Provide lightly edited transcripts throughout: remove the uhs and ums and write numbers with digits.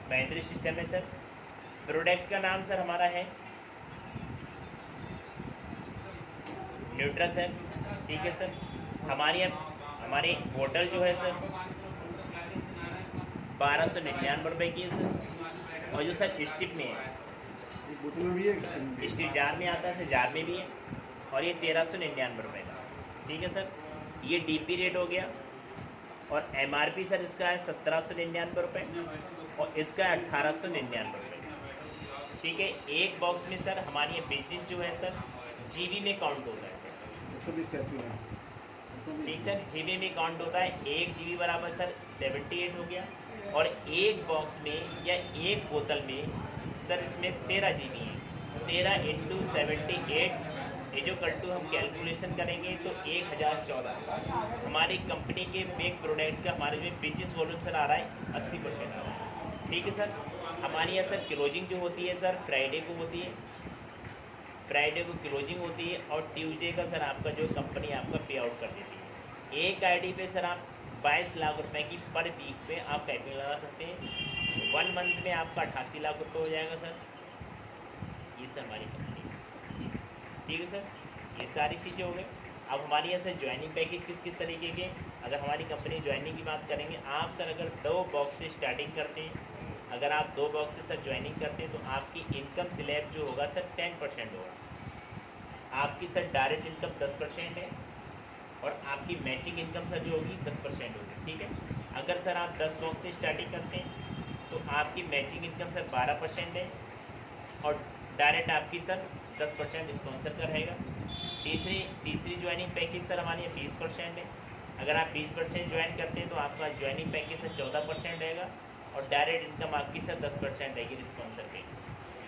Mahendra system में sir. Product का नाम सर हमारा है न्यूट्रा सर। ठीक है सर। हमारी बोतल जो है सर 1299 की है सर। और जो सर स्टिप में है, एक बोतल में भी है, स्टिप जार में आता है सर, जार में भी है। और ये 1399 का। ठीक है सर। ये डीपी रेट हो गया। और एमआरपी सर इसका है 1799 और इसका है 1899। ठीक है। एक बॉक्स में सर हमारी बिजनेस जो है सर जीबी में काउंट होता है सर। 120 कैप्सूल है। ठीक सर, जीबी में काउंट होता है। 1 GB बराबर सर 78 हो गया। और एक बॉक्स में या एक बोतल में सर इसमें 13 GB है। 13 इंटू 78 ये जो कल्टू हम कैलकुलेशन करेंगे तो 1014 हमारी कंपनी के मेक प्रोडक्ट का हमारे जो बिजनेस वॉल्यूम सर आ रहा है 80% आ रहा है। ठीक है सर। हमारी यहाँ सर क्लोजिंग जो होती है सर फ्राइडे को होती है। फ्राइडे को क्लोजिंग होती है और ट्यूसडे का सर आपका जो कंपनी आपका पे आउट कर देती है। एक आईडी पे सर आप 22 लाख रुपए की पर वीक पे आप टाइपिंग लगा सकते हैं। 1 मंथ में आपका 88 लाख रुपए हो जाएगा सर। ये सर हमारी कंपनी। ठीक है सर। ये सारी चीज़ें हो गई। अब हमारे यहाँ सर ज्वाइनिंग पैकेज किस किस तरीके के, अगर हमारी कंपनी ज्वाइनिंग की बात करेंगे, आप सर अगर 2 बॉक्स से स्टार्टिंग करते हैं, अगर आप 2 बॉक्स से सर ज्वाइनिंग करते हैं तो आपकी इनकम स्लैब जो होगा सर 10% होगा। आपकी सर डायरेक्ट इनकम 10% है और आपकी मैचिंग इनकम सर जो होगी 10% होगी। ठीक है। अगर सर आप 10 बॉक्स से स्टार्टिंग करते हैं तो आपकी मैचिंग इनकम सर 12% है और डायरेक्ट आपकी सर 10% स्पॉन्सर का रहेगा। तीसरी ज्वाइनिंग पैकेज सर हमारे यहाँ 20% है। अगर आप 20% ज्वाइन करते हैं तो आपका ज्वाइनिंग पैकेज सर 14% रहेगा और डायरेक्ट इनकम आपकी सर 10% रहेगी स्पॉन्सर पे।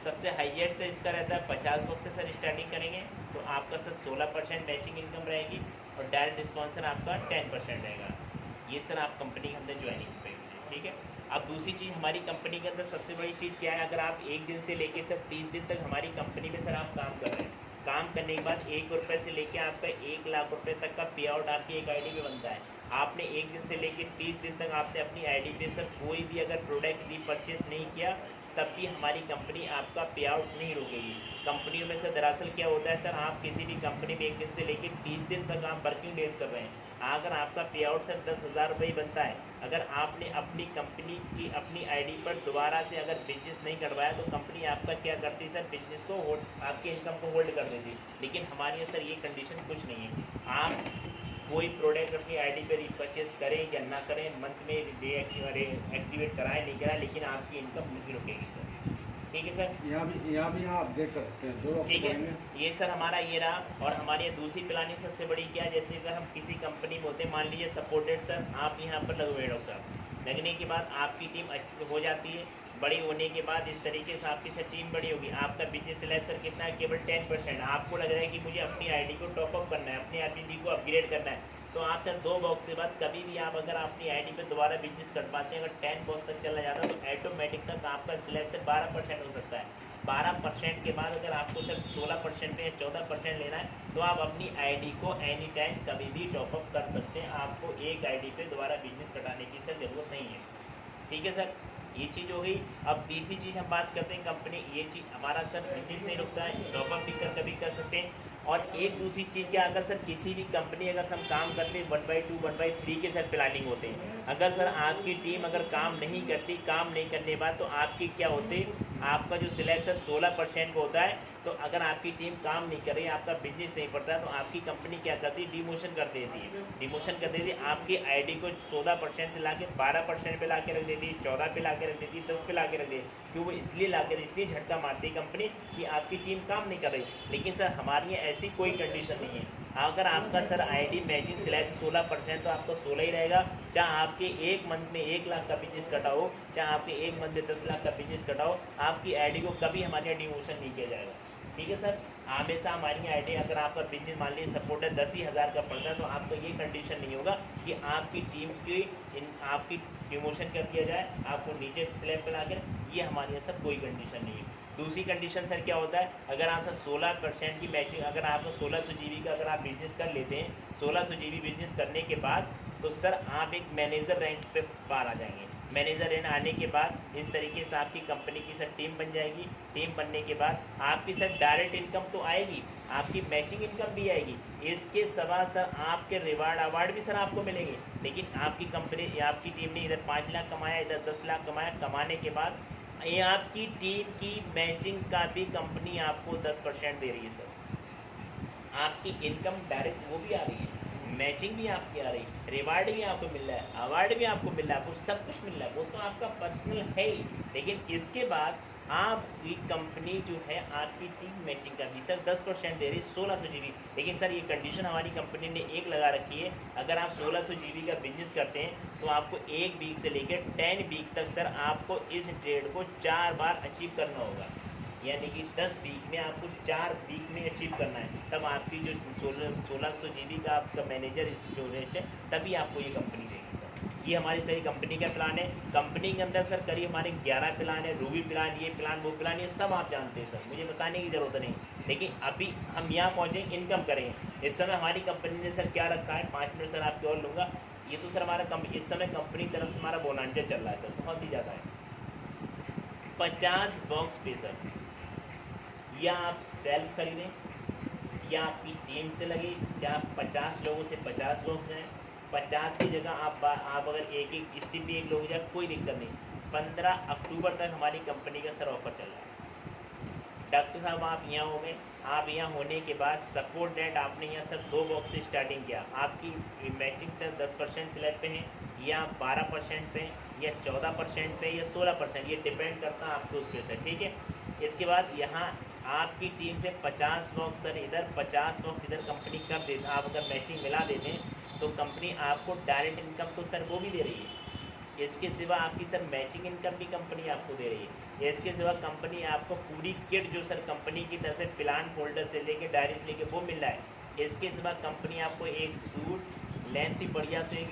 सबसे हाईएस्ट से इसका रहता है 50 बॉक्स से सर स्टार्टिंग करेंगे तो आपका सर 16% मैचिंग इनकम रहेगी और डायरेक्ट स्पॉन्सर आपका 10% रहेगा। ये सर आप कंपनी के अंदर ज्वाइनिंग पे। ठीक है। अब दूसरी चीज़ हमारी कंपनी के अंदर सबसे बड़ी चीज़ क्या है, अगर आप 1 दिन से लेके सर 30 दिन तक हमारी कंपनी में सर आप काम कर रहे हैं, काम करने के बाद 1 रुपये से लेके आपका 1 लाख रुपए तक का पे आउट आपकी एक आईडी पे बनता है। आपने 1 दिन से लेके 30 दिन तक आपने अपनी आईडी पे सर कोई भी अगर प्रोडक्ट भी परचेस नहीं किया तब भी हमारी कंपनी आपका पे आउट नहीं रोकेगी। कंपनियों में से दरअसल क्या होता है सर, आप किसी भी कंपनी में 1 दिन से लेकर 30 दिन तक आप वर्किंग डेज कर रहे हैं, अगर आपका पे आउट सर 10,000 रुपये बनता है, अगर आपने अपनी कंपनी की अपनी आईडी पर दोबारा से अगर बिजनेस नहीं करवाया तो कंपनी आपका क्या करती है सर, बिजनेस को आपके इनकम को होल्ड कर देती। लेकिन हमारे यहाँ सर ये कंडीशन कुछ नहीं है। आप कोई प्रोडक्ट अपनी आईडी पे रीपरचेस करें या ना करें, मंथ में एक्टिवेट कराएं नहीं कराएं, लेकिन आपकी इनकम नहीं रुकेगी सर। ठीक है सर। यहाँ भी आप अपडेट कर सकते हैं 2 ठीक है। ऑप्शन। ये सर हमारा ये रहा। और हमारी यहाँ दूसरी प्लानिंग सबसे बड़ी क्या है, जैसे अगर हम किसी कंपनी में होते हैं, मान लीजिए सपोर्टेड सर आप यहाँ पर लगोगे डॉक्टर साहब, लगने के बाद आपकी टीम हो जाती है, बड़ी होने के बाद इस तरीके से आपकी सर टीम बड़ी होगी, आपका बिजनेस स्लैब सर कितना है, केवल 10%। आपको लग रहा है कि मुझे अपनी आईडी को टॉपअप करना है, अपनी आईडी को अपग्रेड करना है, तो आप सर 2 बॉक्स के बाद कभी भी आप अगर अपनी आईडी पे दोबारा बिजनेस कर पाते हैं, अगर 10 बॉक्स तक चला जाता है तो ऑटोमेटिक तक आपका स्लैब से 12% हो सकता है। 12% के बाद अगर आपको सिर्फ 16% पे या 14% लेना है तो आप अपनी आईडी को एनी टाइम कभी भी टॉपअप कर सकते हैं। आपको एक आईडी पे दोबारा बिजनेस कटाने की सर ज़रूरत नहीं है। ठीक है सर। ये चीज़ हो गई। अब तीसरी चीज़ हम बात करते हैं कंपनी, ये चीज़ हमारा सर बिजनेस नहीं रुकता है, टॉपअप भी कभी कर सकते हैं। और एक दूसरी चीज़ क्या, अगर सर किसी भी कंपनी अगर हम काम करते हैं 1/2 1/3 के सर प्लानिंग होते हैं, अगर सर आपकी टीम अगर काम नहीं करती, काम नहीं करने के बाद तो आपकी क्या होती, आपका जो स्लैब सर 16% का होता है, तो अगर आपकी टीम काम नहीं कर रही, आपका बिजनेस नहीं पड़ता है, तो आपकी कंपनी क्या करती है, डिमोशन कर देती है। डिमोशन कर देती है, आपकी आईडी को 14% से ला के 12% पे ला के रख देती है, 14 पे ला के रख देती है, 10 पे ला के रख देती है। क्यों? वो इसलिए ला के इसलिए झटका मारती है कंपनी कि आपकी टीम काम नहीं कर रही। लेकिन सर हमारी यहाँ ऐसी कोई कंडीशन नहीं है। अगर आपका सर आईडी मैचिंग स्लैब 16% तो आपका 16 ही रहेगा, चाहे आपके एक मंथ में 1 लाख का बिजनेस कटा हो, चाहे आपके एक मंथ में 10 लाख का बिजनेस कटा हो, आपकी आईडी को कभी हमारे यहाँ डिमोशन नहीं किया जाएगा। ठीक है सर। हमेशा हमारी आईडी अगर आपका बिजनेस मान लीजिए सपोर्ट है 10 ही हज़ार का पड़ता है तो आपको ये कंडीशन नहीं होगा कि आपकी टीम की आपकी डिमोशन कर दिया जाए, आपको नीचे स्लैब पर लाकर, ये हमारे यहाँ सर कोई कंडीशन नहीं है। दूसरी कंडीशन सर क्या होता है, अगर आप सर 16% की मैचिंग, अगर आपको 1600 GB का अगर आप बिजनेस कर लेते हैं, 1600 GB बिजनेस करने के बाद तो सर आप एक मैनेजर रैंक पे पार आ जाएंगे। मैनेजर इन आने के बाद इस तरीके से आपकी कंपनी की सर टीम बन जाएगी। टीम बनने के बाद आपकी सर डायरेक्ट इनकम तो आएगी, आपकी मैचिंग इनकम भी आएगी। इसके सिवा सर आपके रिवार्ड अवार्ड भी सर आपको मिलेंगे। लेकिन आपकी कंपनी या आपकी टीम ने इधर 5 लाख कमाया, इधर 10 लाख कमाया, कमाने के बाद ये आपकी टीम की मैचिंग का भी कंपनी आपको 10% दे रही है सर। आपकी इनकम डायरेक्ट वो भी आ रही है, मैचिंग भी आपकी आ रही, रिवार्ड भी आपको मिल रहा है, अवार्ड भी आपको मिल रहा है, आपको सब कुछ मिल रहा है। वो तो आपका पर्सनल है ही, लेकिन इसके बाद आपकी कंपनी जो है आपकी टीम मैचिंग का भी सर 10% दे रही है 1600 जीबी। लेकिन सर ये कंडीशन हमारी कंपनी ने एक लगा रखी है, अगर आप 1600 जीबी का बिजनेस करते हैं तो आपको 1 वीक से लेकर 10 वीक तक सर आपको इस ट्रेड को 4 बार अचीव करना होगा। यानी कि 10 वीक में आपको 4 वीक में अचीव करना है, तब आपकी जो 1600 जीबी का आपका मैनेजर स्टोरेज है तभी आपको ये कंपनी देगी सर। ये हमारी सही कंपनी का प्लान है। कंपनी के अंदर सर करीब हमारे 11 प्लान है, रूबी प्लान, ये प्लान, वो प्लान, ये सब आप जानते हैं सर, मुझे बताने की ज़रूरत नहीं। लेकिन अभी हम यहाँ पहुँचे इनकम करेंगे। इस समय हमारी कंपनी ने सर क्या रखा है, 5 मिनट सर आपके और लूँगा। ये तो सर हमारा इस समय कंपनी की तरफ से हमारा बोनांजा चल रहा है सर, बहुत ही ज़्यादा है। 50 बॉक्स पे सर, या आप सेल्फ खरीदें या आपकी टीम से लगे, या आप 50 लोगों से 50 लोग जाएँ, 50 की जगह आप अगर एक किसी भी एक लोग जाए कोई दिक्कत नहीं। 15 अक्टूबर तक हमारी कंपनी का सर ऑफर चल रहा है। डॉक्टर साहब आप यहाँ हो गए, आप यहाँ होने के बाद सपोर्ट डेट आपने यहाँ सर 2 बॉक्स से स्टार्टिंग किया, आपकी मैचिंग सर 10% स्लैब पे है, या 12% पे, या 14% पे, या 16%, ये डिपेंड करता है आपको उस पर सर, ठीक है। इसके बाद यहाँ आपकी टीम से 50 बॉक्स सर इधर, 50 बॉक्स इधर कंपनी कर देते, आप अगर मैचिंग मिला देते हैं तो कंपनी आपको डायरेक्ट इनकम तो सर वो भी दे रही है। इसके सिवा आपकी सर मैचिंग इनकम भी कंपनी आपको दे रही है। इसके सिवा कंपनी आपको पूरी किट जो सर कंपनी की तरफ से प्लान फोल्डर से लेके डायरी से लेके वो मिल रहा है। इसके सिवा कंपनी आपको एक सूट लेंथ बढ़िया से